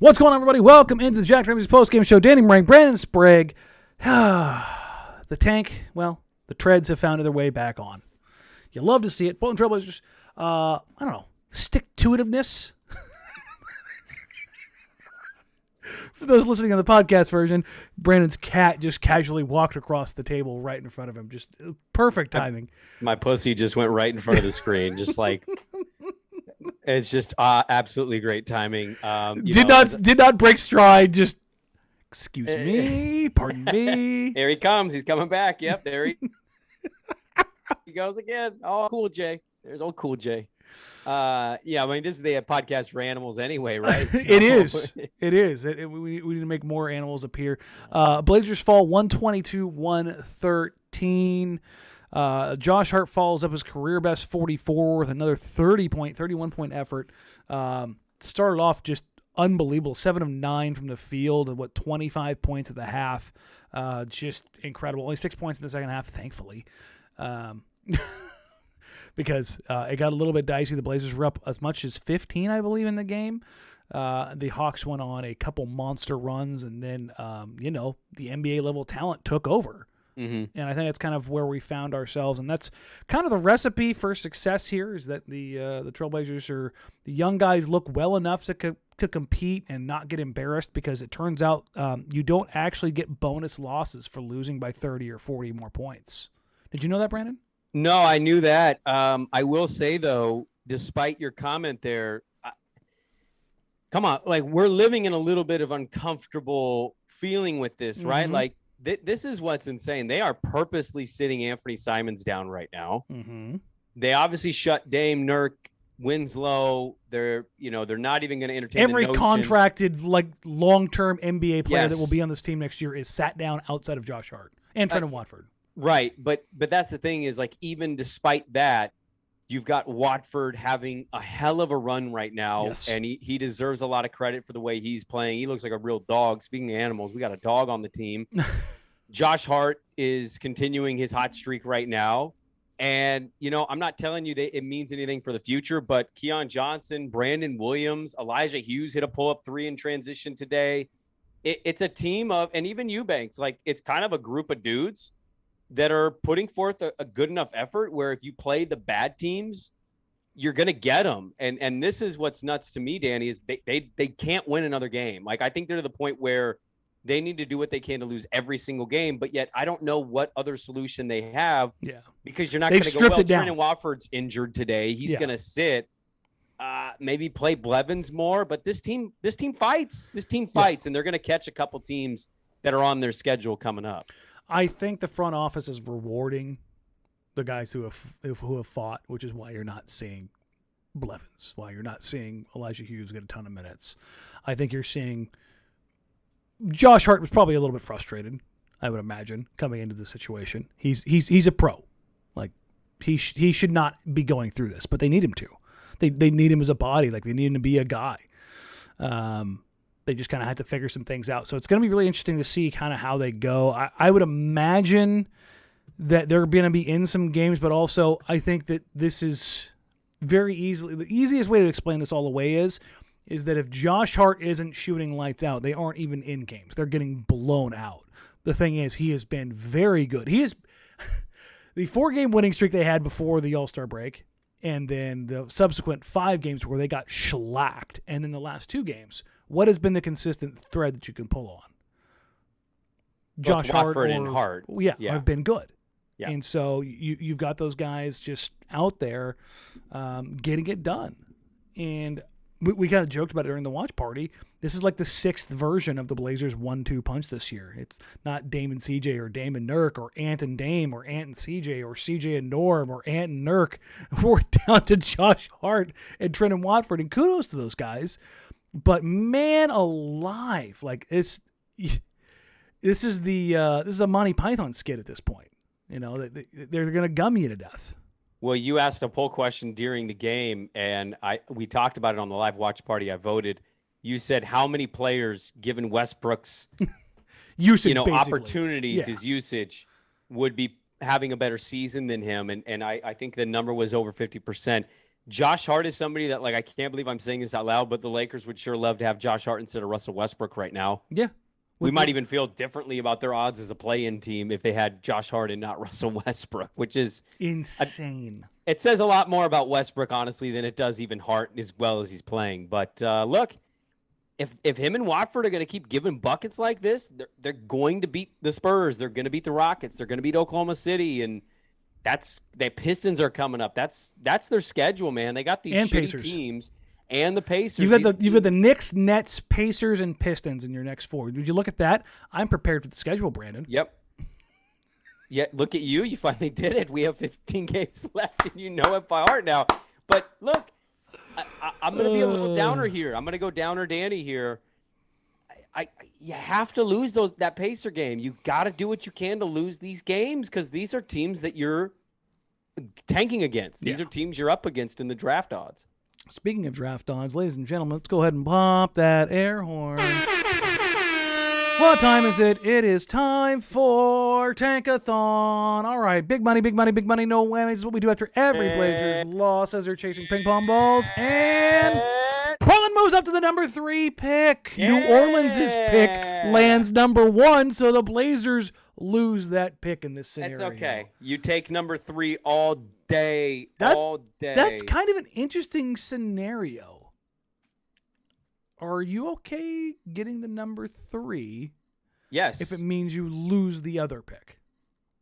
What's going on, everybody? Welcome into the Jack Ramsays post-game show. Danny Moran, Brandon Sprague. The tank, well, the Treads have found their way back on. You love to see it. Bolton Trailblazers, I don't know, stick-to-itiveness. For those listening on the podcast version, Brandon's cat just casually walked across the table right in front of him. Just perfect timing. My pussy just went right in front of the screen, just like... It's just absolutely great timing. Did not break stride. Just excuse me, pardon me. Here he comes. He's coming back. Yep, there he goes again. Oh, cool Jay. There's old cool Jay. Yeah, I mean, this is the podcast for animals anyway, right? So. It is. It is. We need to make more animals appear. Blazers fall 122-113. Josh Hart follows up his career best 44 with another 31-point effort. Started off just unbelievable. 7 of 9 from the field and 25 points at the half. Just incredible. Only 6 points in the second half, thankfully. Because it got a little bit dicey. The Blazers were up as much as 15, I believe, in the game. The Hawks went on a couple monster runs, and then, the NBA level talent took over. Mm-hmm. And I think that's kind of where we found ourselves, and that's kind of the recipe for success here. Is that the Trailblazers the young guys look well enough to compete and not get embarrassed, because it turns out you don't actually get bonus losses for losing by 30 or 40 more points. Did you know that, Brandon? No, I knew that. I will say though, despite your comment there, come on, like we're living in a little bit of uncomfortable feeling with this, mm-hmm. right? Like. This is what's insane. They are purposely sitting Anthony Simons down right now. Mm-hmm. They obviously shut Dame, Nurk, Winslow. They're not even going to entertain every the notion. Contracted long-term NBA player that will be on this team next year is sat down outside of Josh Hart and Trendon Watford. Right, but that's the thing is, like, even despite that, you've got Watford having a hell of a run right now, yes. And he deserves a lot of credit for the way he's playing. He looks like a real dog. Speaking of animals, we got a dog on the team. Josh Hart is continuing his hot streak right now. And, I'm not telling you that it means anything for the future, but Keon Johnson, Brandon Williams, Elijah Hughes hit a pull-up 3 in transition today. It's a team of, and even Eubanks, like it's kind of a group of dudes that are putting forth a good enough effort where if you play the bad teams, you're going to get them. And this is what's nuts to me, Danny, is they can't win another game. Like, I think they're to the point where they need to do what they can to lose every single game, but yet I don't know what other solution they have. Yeah. Because you're not going to go, Trendon Watford's injured today. He's going to sit, maybe play Blevins more, but this team fights. This team fights, and they're going to catch a couple teams that are on their schedule coming up. I think the front office is rewarding the guys who have fought, which is why you're not seeing Blevins, why you're not seeing Elijah Hughes get a ton of minutes. I think you're seeing Josh Hart was probably a little bit frustrated, I would imagine, coming into the situation. He's a pro. Like he should not be going through this, but they need him to. They need him as a body, like they need him to be a guy. They just kind of had to figure some things out. So it's going to be really interesting to see kind of how they go. I would imagine that they're going to be in some games, but also I think that this is very easily, the easiest way to explain this all the way is that if Josh Hart isn't shooting lights out, they aren't even in games. They're getting blown out. The thing is, he has been very good. He is the 4-game winning streak they had before the All-Star break, and then the subsequent 5 games where they got shellacked, and then the last 2 games. What has been the consistent thread that you can pull on? Josh Hart and Hart. Yeah, have been good. Yeah. And so you've got those guys just out there getting it done. And we kind of joked about it during the watch party. This is like the 6th version of the Blazers 1-2 punch this year. It's not Dame and CJ or Dame and Nurk or Ant and Dame or Ant and CJ or CJ and Norm or Ant and Nurk. We're down to Josh Hart and Trendon Watford, and kudos to those guys. But man alive, like this is a Monty Python skit at this point. They're going to gum you to death. Well, you asked a poll question during the game, and we talked about it on the live watch party. I voted. You said how many players, given Westbrook's usage, opportunities, his usage, would be having a better season than him, and I think the number was over 50%. Josh Hart is somebody that, like, I can't believe I'm saying this out loud, but the Lakers would sure love to have Josh Hart instead of Russell Westbrook right now. Yeah. We might even feel differently about their odds as a play-in team if they had Josh Hart and not Russell Westbrook, which is insane. It says a lot more about Westbrook, honestly, than it does even Hart as well as he's playing. But look, if him and Watford are going to keep giving buckets like this, they're going to beat the Spurs. They're going to beat the Rockets. They're going to beat Oklahoma City, and the Pistons are coming up. That's their schedule, man. They got these and shitty Pacers. teams. And the Pacers. You've got the Knicks, Nets, Pacers, and Pistons in your next 4. Did you look at that? I'm prepared for the schedule, Brandon. Yep. Yeah, look at you. You finally did it. We have 15 games left, and you know it by heart now. But look, I'm going to be a little downer here. I'm going to go downer Danny here. You have to lose that Pacer game. You got to do what you can to lose these games because these are teams that you're tanking against. These are teams you're up against in the draft odds. Speaking of draft odds, ladies and gentlemen, let's go ahead and pop that air horn. What time is it? It is time for Tankathon. All right, big money, big money, big money, no whammies is what we do after every Blazers loss as they're chasing ping pong balls. And Portland moves up to the number 3 pick. New Orleans' pick lands number 1, so the Blazers lose that pick in this scenario. That's okay. You take number 3 all day. That's kind of an interesting scenario. Are you okay getting the number 3? Yes. If it means you lose the other pick.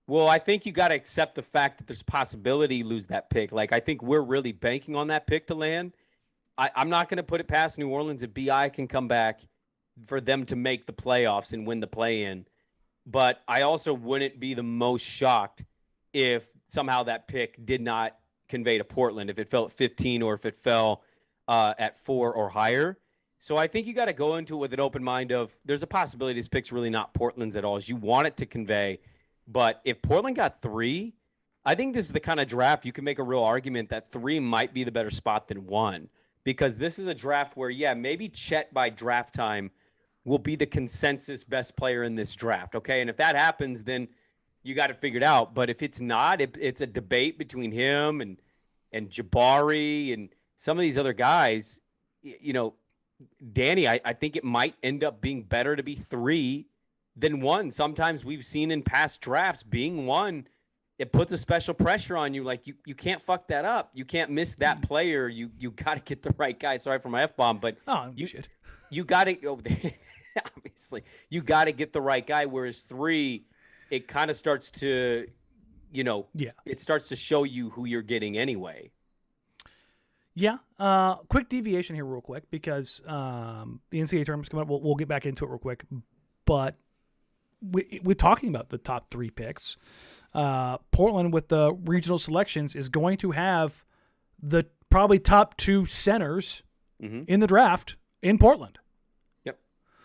Well, I think you got to accept the fact that there's a possibility you lose that pick. Like, I think we're really banking on that pick to land. I'm not going to put it past New Orleans if B.I. can come back for them to make the playoffs and win the play-in. But I also wouldn't be the most shocked if somehow that pick did not convey to Portland, if it fell at 15 or if it fell at 4 or higher. So I think you got to go into it with an open mind of there's a possibility this pick's really not Portland's at all, as you want it to convey. But if Portland got 3, I think this is the kind of draft you can make a real argument that 3 might be the better spot than 1. Because this is a draft where, maybe Chet by draft time will be the consensus best player in this draft, okay? And if that happens, then you got it figured out. But if it's not, it's a debate between him and Jabari and some of these other guys, Danny, I think it might end up being better to be 3 than 1. Sometimes we've seen in past drafts being 1, it puts a special pressure on you. Like you can't fuck that up. You can't miss that player. You got to get the right guy. Sorry for my F-bomb, but you got to go there. Obviously, you got to get the right guy. Whereas 3, it kind of starts to, it starts to show you who you're getting anyway. Yeah. Quick deviation here real quick because the NCAA tournament's coming up. We'll get back into it real quick. But we're talking about the top 3 picks. Portland with the regional selections is going to have the probably top 2 centers in the draft in Portland. Yep.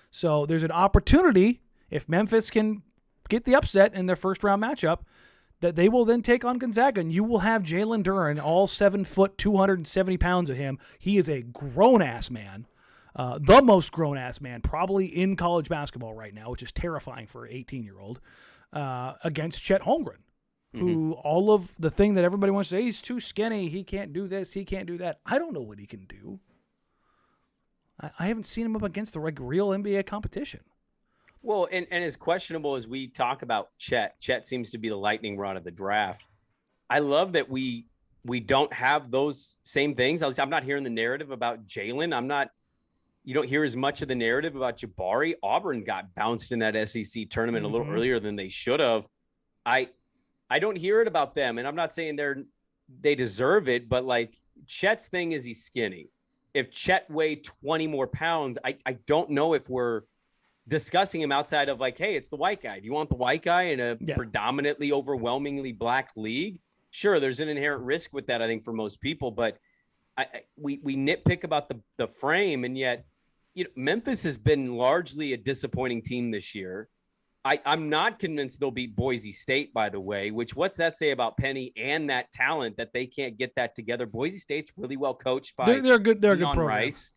So there's an opportunity if Memphis can get the upset in their first round matchup that they will then take on Gonzaga, and you will have Jalen Duren, all 7 foot, 270 pounds of him. He is a grown-ass man, the most grown-ass man probably in college basketball right now, which is terrifying for an 18-year-old, against Chet Holmgren, who all of the thing that everybody wants to say, he's too skinny, he can't do this, he can't do that. I don't know what he can do. I haven't seen him up against the real NBA competition. Well, and as questionable as we talk about Chet seems to be the lightning rod of the draft. I love that we don't have those same things. At least I'm not hearing the narrative about Jalen. You don't hear as much of the narrative about Jabari. Auburn got bounced in that SEC tournament a little earlier than they should have. I don't hear it about them, and I'm not saying they deserve it, but like Chet's thing is he's skinny. If Chet weighed 20 more pounds, I don't know if we're discussing him outside of like, hey, it's the white guy. Do you want the white guy in a predominantly overwhelmingly black league? Sure, there's an inherent risk with that, I think, for most people, but we nitpick about the frame, and yet Memphis has been largely a disappointing team this year. I'm not convinced they'll beat Boise State, by the way, which what's that say about Penny and that talent that they can't get that together? Boise State's really well coached by they're good program. Rice.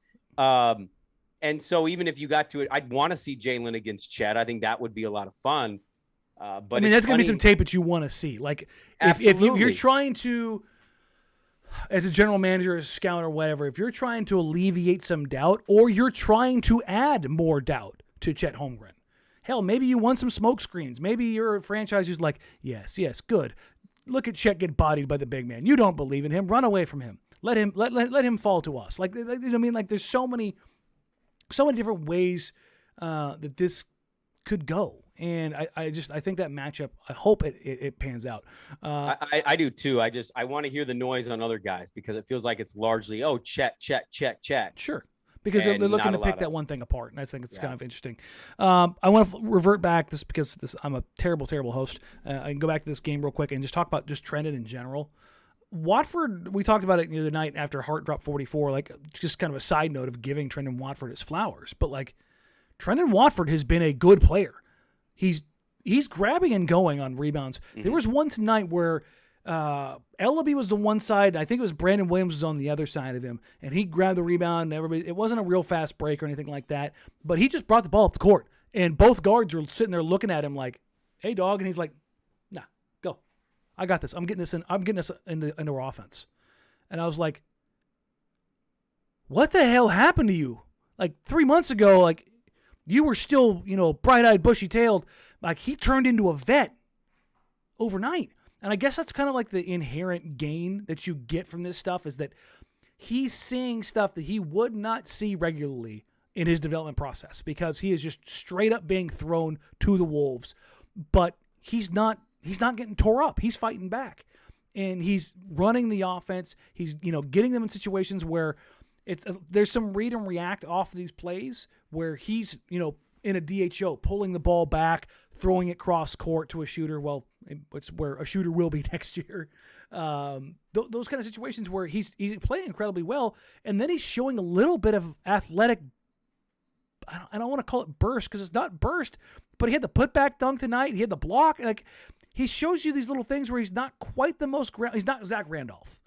And so even if you got to it, I'd want to see Jalen against Chet. I think that would be a lot of fun. But I mean, that's going to be some tape that you want to see. Like if you're trying to as a general manager, as a scout or whatever, if you're trying to alleviate some doubt or you're trying to add more doubt to Chet Holmgren, hell, maybe you want some smoke screens. Maybe you're a franchise who's like, yes, good. Look at Chet get bodied by the big man. You don't believe in him. Run away from him. Let him fall to us. Like, you know what I mean? Like, there's so many different ways that this could go. And I think that matchup, I hope it pans out. I do too. I want to hear the noise on other guys because it feels like it's largely, Chet. Sure. Because they're looking to pick that one thing apart. And I think it's kind of interesting. I want to revert back because I'm a terrible, terrible host. I can go back to this game real quick and just talk about just Trendon in general. Watford, we talked about it the other night after Hart dropped 44, like just kind of a side note of giving Trendon Watford his flowers. But like Trendon Watford has been a good player. He's grabbing and going on rebounds. Mm-hmm. There was one tonight where Ellaby was the one side. I think it was Brandon Williams was on the other side of him, and he grabbed the rebound. And it wasn't a real fast break or anything like that, but he just brought the ball up the court, and both guards were sitting there looking at him like, "Hey, dog," and he's like, "Nah, go. I got this. I'm getting this into our offense." And I was like, "What the hell happened to you? Like 3 months ago, like." You were still, bright-eyed, bushy-tailed. Like, he turned into a vet overnight. And I guess that's kind of like the inherent gain that you get from this stuff is that he's seeing stuff that he would not see regularly in his development process because he is just straight up being thrown to the wolves. But he's not getting tore up. He's fighting back. And he's running the offense. He's, getting them in situations where there's some read and react off of these plays where he's, in a DHO, pulling the ball back, throwing it cross court to a shooter. Well, it's where a shooter will be next year. Those kind of situations where he's playing incredibly well, and then he's showing a little bit of athletic. I don't want to call it burst because it's not burst, but he had the putback dunk tonight. He had the block. Like he shows you these little things where he's not quite the most. He's not Zach Randolph,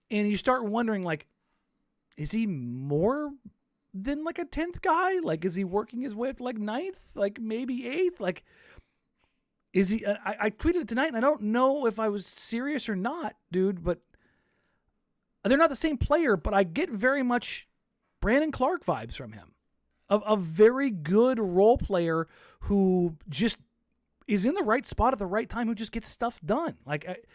and you start wondering like. Is he more than like a 10th guy? Like, is he working his way up to like 9th? Like maybe 8th? Like, is he? I tweeted it tonight, and I don't know if I was serious or not, dude. But they're not the same player. But I get very much Brandon Clark vibes from him, a very good role player who just is in the right spot at the right time, who just gets stuff done. Like.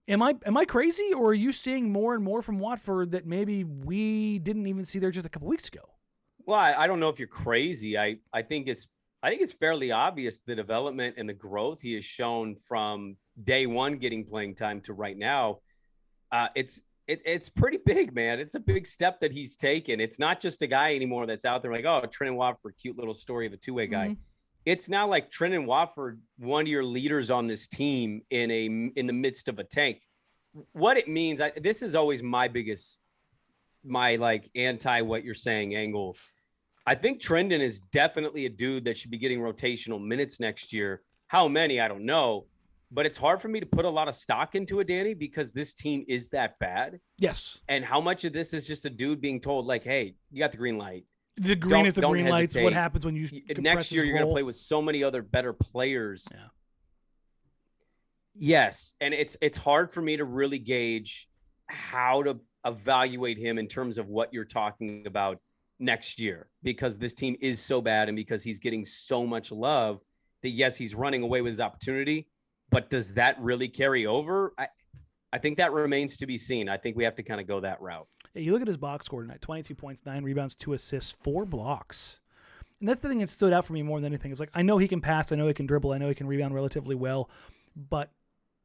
Am I crazy, or are you seeing more and more from Watford that maybe we didn't even see there just a couple weeks ago? Well, I don't know if you're crazy. I think it's fairly obvious the development and the growth he has shown from day one getting playing time to right now. It's pretty big, man. It's a big step that he's taken. It's not just a guy anymore that's out there like, Trendon Watford, cute little story of a two-way guy. Mm-hmm. It's now like Trendon Watford, one of your leaders on this team in the midst of a tank. What it means, this is always my like anti what you're saying angle. I think Trendon is definitely a dude that should be getting rotational minutes next year. How many, I don't know. But it's hard for me to put a lot of stock into it, Danny, because this team is that bad. Yes. And how much of this is just a dude being told like, hey, you got the green light. The green is the green lights. What happens when you next year? You're going to play with so many other better players. Yeah. Yes, and it's hard for me to really gauge how to evaluate him in terms of what you're talking about next year because this team is so bad and because he's getting so much love that yes, he's running away with his opportunity, but does that really carry over? I think that remains to be seen. I think we have to kind of go that route. Yeah, you look at his box score tonight, 22 points, 9 rebounds, 2 assists, 4 blocks. And that's the thing that stood out for me more than anything. It's like, I know he can pass, I know he can dribble, I know he can rebound relatively well, but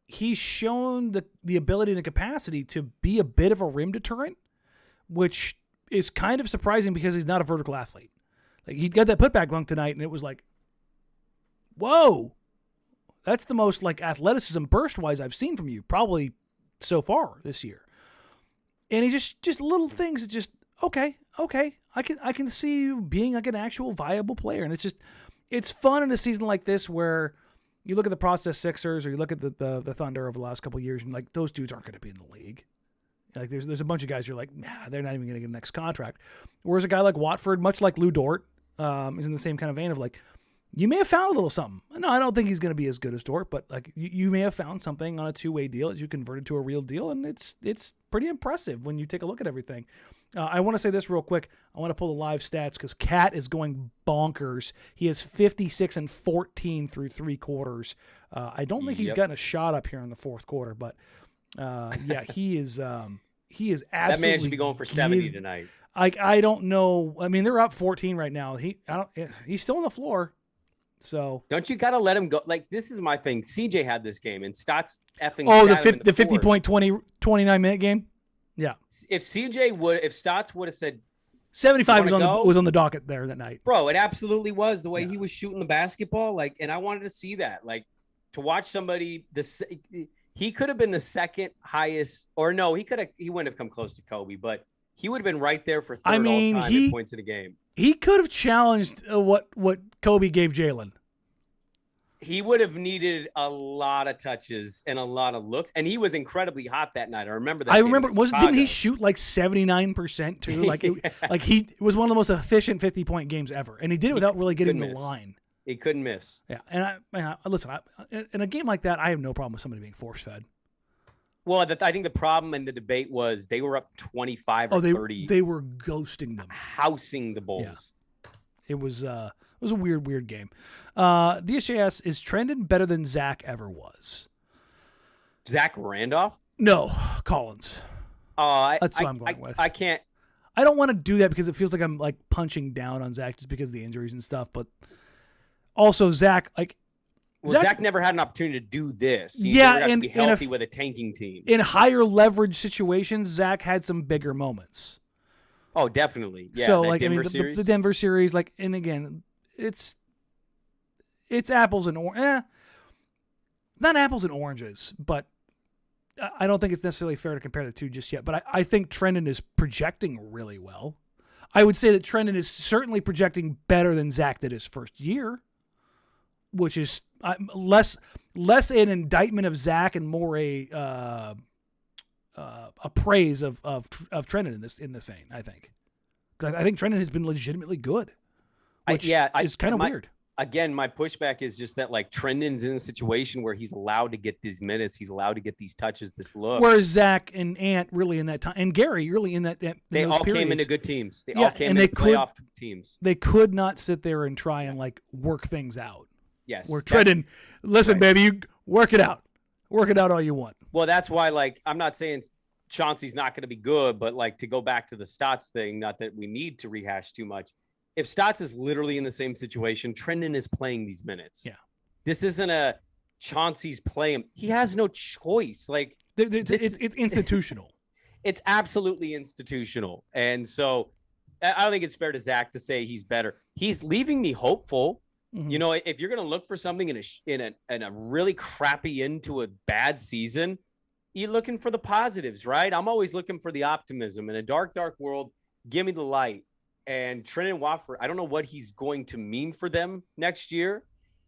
he's shown the ability and the capacity to be a bit of a rim deterrent, which is kind of surprising because he's not a vertical athlete. Like he got that putback dunk tonight, and it was like, whoa, that's the most like athleticism burst-wise I've seen from you probably so far this year. And he just little things that just okay, I can see you being like an actual viable player, and it's fun in a season like this where you look at the process Sixers or you look at the Thunder over the last couple of years, and like those dudes aren't going to be in the league. Like there's a bunch of guys you're like, nah, they're not even going to get a next contract. Whereas a guy like Watford, much like Lou Dort, is in the same kind of vein of like, you may have found a little something. No, I don't think he's going to be as good as Dort, but like you may have found something on a two-way deal that you converted to a real deal, and it's pretty impressive when you take a look at everything. I want to say this real quick. I want to pull the live stats because Cat is going bonkers. He is 56 and 14 through 3 quarters. I don't think he's gotten a shot up here in the fourth quarter, but yeah, he is absolutely. That man should be going for 70 tonight. I don't know. I mean, they're up 14 right now. He's still on the floor. So don't you gotta let him go? Like, this is my thing. CJ had this game and Stotts effing. Oh, the 50-point 29-minute game. Yeah. If Stotts would have said 75 was on the docket there that night. Bro, it absolutely was the way he was shooting the basketball. Like, and I wanted to see that. Like, to watch somebody he could have been the second highest, or no, he wouldn't have come close to Kobe, but he would have been right there for third all-time in points in a game. He could have challenged what Kobe gave Jalen. He would have needed a lot of touches and a lot of looks, and he was incredibly hot that night. I remember that. Didn't he shoot like 79% too? Like it was one of the most efficient 50-point games ever, and he did it without really getting the line. He couldn't miss. Yeah, and listen, in a game like that, I have no problem with somebody being force-fed. Well, I think the problem and the debate was they were up 25 or 30. They were ghosting them, housing the Bulls. Yeah. It was a weird game. DSJS, is Trendon better than Zach ever was? Zach Randolph? No, Collins. That's what I'm going with. I can't. I don't want to do that because it feels like I'm like punching down on Zach just because of the injuries and stuff. But also Zach, like. Well, Zach never had an opportunity to do this. He never got to be healthy with a tanking team. In higher leverage situations, Zach had some bigger moments. Oh, definitely. Yeah. So, like, the Denver series, like, and again, it's apples and not apples and oranges, but I don't think it's necessarily fair to compare the two just yet. But I think Trendon is projecting really well. I would say that Trendon is certainly projecting better than Zach did his first year, which is less an indictment of Zach and more a praise of Trendon in this vein. I think, because I think Trendon has been legitimately good, which is kind of weird. Again, my pushback is just that, like, Trendon's in a situation where he's allowed to get these minutes, he's allowed to get these touches, this look. Whereas Zach and Ant really in that time, and Gary really in that they all periods. came into good teams. They all came into playoff teams. They could not sit there and try and like work things out. Yes. We're Trendon. Listen, baby, you work it out. Work it out all you want. Well, that's why, like, I'm not saying Chauncey's not going to be good, but, like, to go back to the Stotts thing, not that we need to rehash too much. If Stotts is literally in the same situation, Trendon is playing these minutes. Yeah. This isn't a Chauncey's play him. He has no choice. Like, it's institutional. It's absolutely institutional. And so I don't think it's fair to Zach to say he's better. He's leaving me hopeful. Mm-hmm. You know, if you're going to look for something in a really crappy into a bad season, you're looking for the positives, right? I'm always looking for the optimism. In a dark, dark world, give me the light. And Trendon Watford, I don't know what he's going to mean for them next year,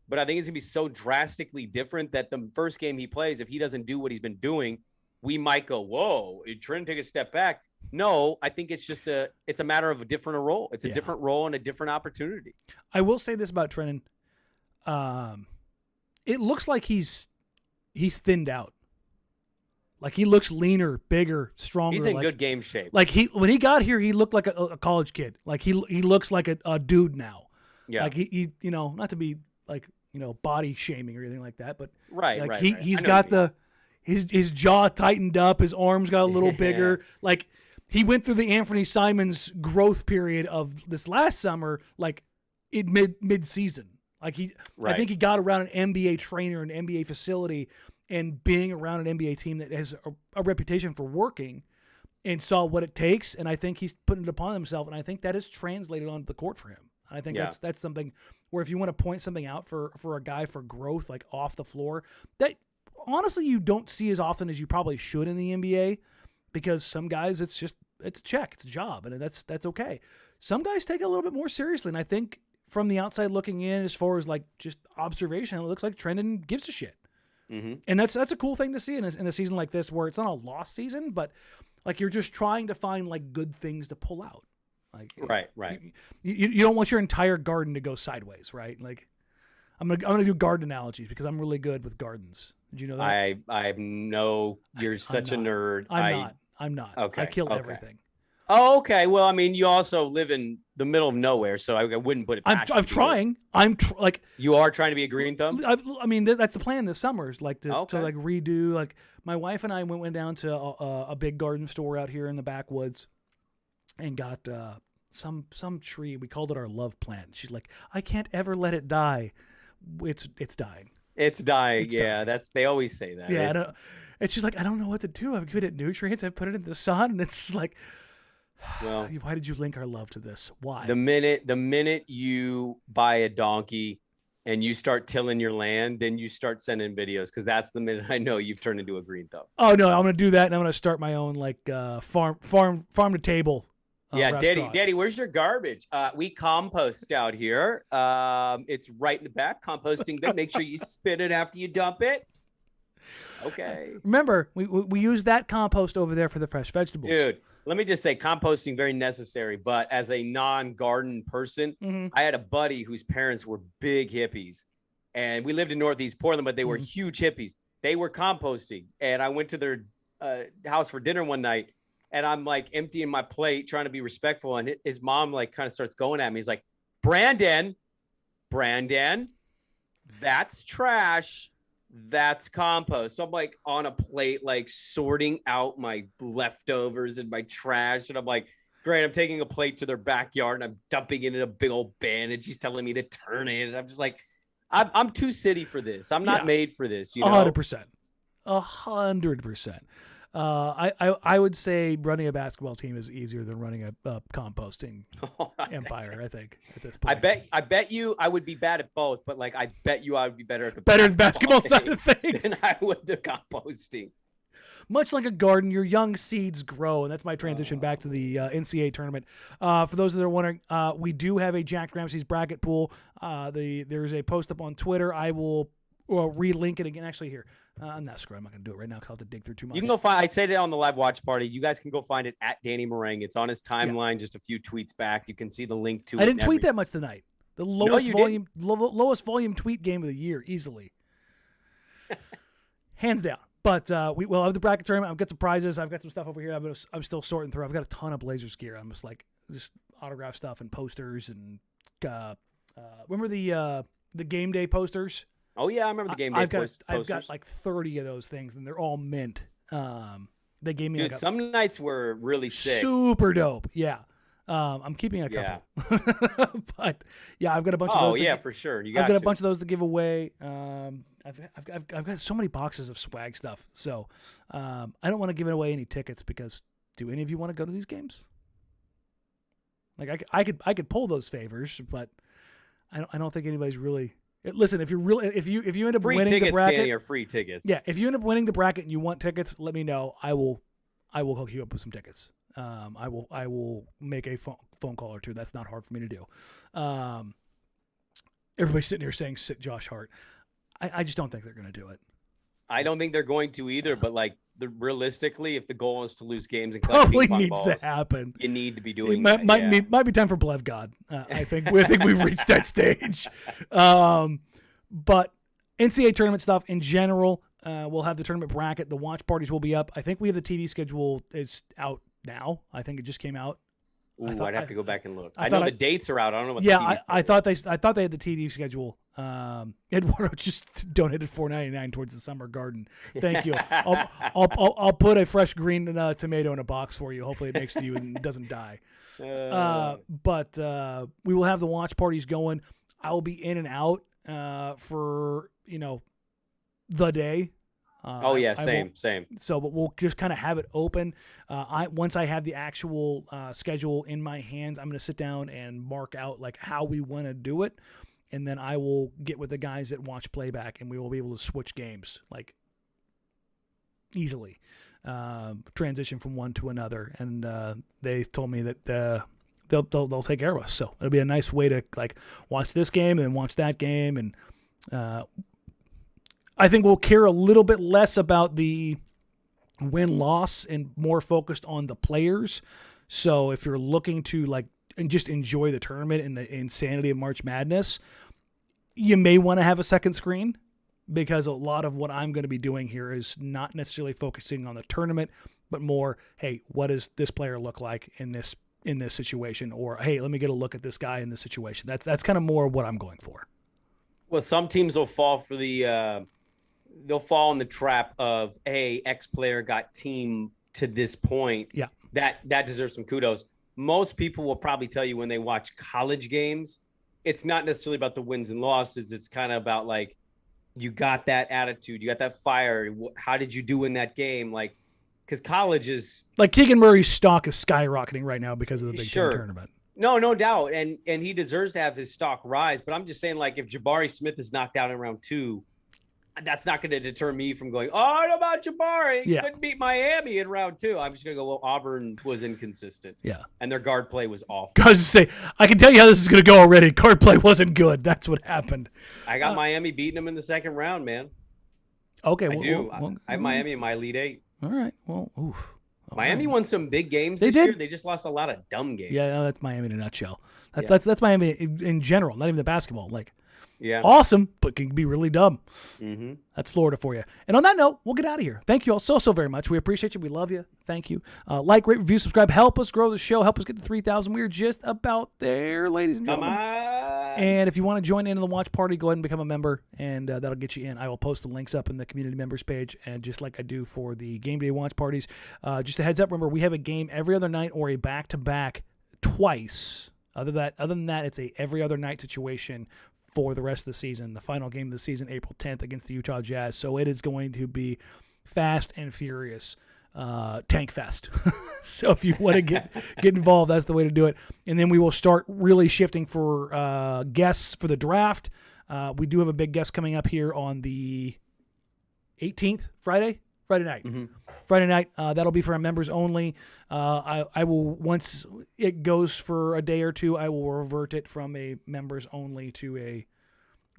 but I think it's going to be so drastically different that the first game he plays, if he doesn't do what he's been doing, we might go, whoa, did Trendon take a step back? No, I think it's just a matter of a different role. It's a different role and a different opportunity. I will say this about Trendon. It looks like he's thinned out. Like, he looks leaner, bigger, stronger. He's in good game shape. Like, when he got here, he looked like a college kid. Like, he looks like a dude now. Yeah. Like, he you know, not to be like, you know, body shaming or anything like that, but right. He's got his jaw tightened up, his arms got a little bigger. Like, he went through the Anthony Simons growth period of this last summer, like in mid season. Like, I think he got around an NBA trainer, an NBA facility, and being around an NBA team that has a reputation for working, and saw what it takes. And I think he's putting it upon himself, and I think that is translated onto the court for him. I think that's something where, if you want to point something out for a guy for growth, like off the floor, that honestly you don't see as often as you probably should in the NBA, because some guys it's a check, it's a job, and that's okay. Some guys take it a little bit more seriously, and I think from the outside looking in, as far as like just observation, it looks like Trendon gives a shit. Mm-hmm. And that's a cool thing to see in a season like this, where it's not a lost season, but like you're just trying to find like good things to pull out. Like, right. You don't want your entire garden to go sideways, right? Like, I'm gonna do garden analogies because I'm really good with gardens. Did you know that? I know you're such a nerd. I'm not. Okay. I kill everything. Oh, okay. Well, I mean, you also live in the middle of nowhere, so I wouldn't put it past you. I'm trying. Like you are trying to be a green thumb. I mean, that's the plan this summer is like to like redo. Like my wife and I went down to a big garden store out here in the backwoods, and got some tree. We called it our love plant. She's like, I can't ever let it die. It's dying. It's dying. They always say that. Yeah, and she's like, I don't know what to do. I've given it nutrients. I've put it in the sun, and it's like. Well, why did you link our love to this? Why? The minute you buy a donkey and you start tilling your land, then you start sending videos, because that's the minute I know you've turned into a green thumb. Oh no, I'm gonna do that, and I'm gonna start my own like farm to table. Yeah, restaurant. Daddy, where's your garbage? We compost out here. It's right in the back, composting bin. Make sure you spit it after you dump it. Okay. Remember, we use that compost over there for the fresh vegetables. Dude, let me just say, composting very necessary. But as a non-garden person, I had a buddy whose parents were big hippies, and we lived in Northeast Portland, but they were huge hippies. They were composting, and I went to their house for dinner one night, and I'm like emptying my plate, trying to be respectful, and his mom like kind of starts going at me. He's like, Brandon, that's trash. That's compost. So I'm like on a plate, like sorting out my leftovers and my trash. And I'm like, great, I'm taking a plate to their backyard and I'm dumping it in a big old bin. And she's telling me to turn it. And I'm just like, I'm too citty for this. I'm not made for this. You know, 100%. 100%. I would say running a basketball team is easier than running a composting empire. I think at this point. I bet you I would be bad at both, but like I bet you I would be better at the basketball side of things than I would the composting. Much like a garden, your young seeds grow, and that's my transition back to the NCAA tournament. For those that are wondering, we do have a Jack Ramsays bracket pool. There's a post up on Twitter. I will relink it again. Actually, here. I'm not screwing. I'm not going to do it right now because I'll have to dig through too much. You can go find. I said it on the live watch party. You guys can go find it at Danny Meringue. It's on his timeline, just a few tweets back. You can see the link to it. I didn't tweet that much tonight. The lowest lowest volume tweet game of the year, easily, hands down. But we'll have the bracket tournament. I've got some prizes. I've got some stuff over here. I'm still sorting through. I've got a ton of Blazers gear. I'm just autograph stuff and posters and remember the game day posters. Oh yeah, I remember the game day posters. I've got like 30 of those things, and they're all mint. They gave me. Dude, some nights were really sick. Super dope. Yeah. I'm keeping a couple. Yeah. But yeah, I've got a bunch of those. Oh yeah, for sure. I've got a bunch of those to give away. I've got so many boxes of swag stuff. So I don't want to give away any tickets because do any of you want to go to these games? Like I could pull those favors, but I don't think anybody's really. Listen, if you end up winning the bracket, Danny, are free tickets. Yeah, if you end up winning the bracket and you want tickets, let me know. I will hook you up with some tickets. I will make a phone call or two. That's not hard for me to do. Everybody's sitting here saying sit Josh Hart. I just don't think they're going to do it. I don't think they're going to either. But like realistically, if the goal is to lose games and collect ping pong balls, needs to happen. You need to be doing. Might be time for Blev God. I think we've reached that stage. But NCAA tournament stuff in general. We'll have the tournament bracket. The watch parties will be up. I think we have the TV schedule is out now. I think it just came out. I'd have to go back and look. I know the dates are out. I don't know what. I thought they had the TV schedule. Eduardo just donated $4.99 towards the summer garden. Thank you. I'll put a fresh green tomato in a box for you. Hopefully it makes it to you and doesn't die. But we will have the watch parties going. I will be in and out for the day. Same. So, but we'll just kind of have it open. Once I have the actual schedule in my hands, I'm going to sit down and mark out like how we want to do it, and then I will get with the guys that watch playback, and we will be able to switch games like easily, transition from one to another. And they told me that they'll take care of us. So it'll be a nice way to like watch this game and then watch that game, and I think we'll care a little bit less about the win-loss and more focused on the players. So if you're looking to like and just enjoy the tournament and the insanity of March Madness, you may want to have a second screen, because a lot of what I'm going to be doing here is not necessarily focusing on the tournament, but more, hey, what does this player look like in this situation? Or, hey, let me get a look at this guy in this situation. That's kind of more what I'm going for. Well, some teams will fall for they'll fall in the trap of, hey, X player got team to this point. Yeah. That deserves some kudos. Most people will probably tell you when they watch college games, it's not necessarily about the wins and losses. It's kind of about, like, you got that attitude, you got that fire. How did you do in that game? Like, because college is like Keegan Murray's stock is skyrocketing right now because of the Big Ten tournament. No doubt, and he deserves to have his stock rise. But I'm just saying, like, if Jabari Smith is knocked out in round 2, that's not going to deter me from going, oh, I know about Jabari. He couldn't beat Miami in round 2. I'm just going to go, well, Auburn was inconsistent. Yeah. And their guard play was awful. I was just say, I can tell you how this is going to go already. Guard play wasn't good. That's what happened. I got Miami beating them in the second round, man. Okay. I have Miami in my Elite 8. All right. Well, oof. Miami won some big games this year. They just lost a lot of dumb games. Yeah, that's Miami in a nutshell. That's Miami in general, not even the basketball. Like, awesome, but can be really dumb. Mm-hmm. That's Florida for you. And on that note, we'll get out of here. Thank you all so very much. We appreciate you. We love you. Thank you. Like, rate, review, subscribe. Help us grow the show. Help us get to 3,000. We're just about there, ladies and gentlemen. Come on. And if you want to join in on the watch party, go ahead and become a member, and that'll get you in. I will post the links up in the community members page, and just like I do for the game day watch parties. Just a heads up, remember, we have a game every other night or a back-to-back twice. Other than that, it's a every other night situation for the rest of the season. The final game of the season, April 10th, against the Utah Jazz. So it is going to be fast and furious, tank fest. So if you want to get involved, that's the way to do it. And then we will start really shifting for guests for the draft. We do have a big guest coming up here on the 18th, Friday night. Mm-hmm. Friday night. That'll be for our members only. I will, once it goes for a day or two, I will revert it from a members only to a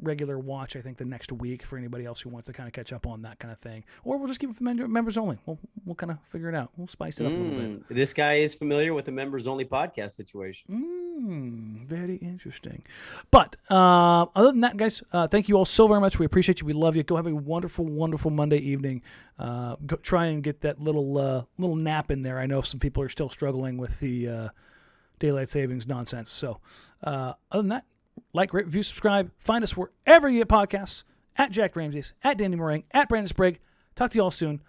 regular watch, I think, the next week for anybody else who wants to kind of catch up on that kind of thing. Or we'll just keep it for members only. We'll kind of figure it out. We'll spice it up a little bit. This guy is familiar with the members only podcast situation. Very interesting. But other than that, guys, thank you all so very much. We appreciate you. We love you. Go have a wonderful, wonderful Monday evening. Go try and get that little nap in there. I know some people are still struggling with the daylight savings nonsense. So other than that, like, rate, review, subscribe. Find us wherever you get podcasts. At Jack Ramsays, at Danny Meringue, at Brandon Sprague. Talk to you all soon.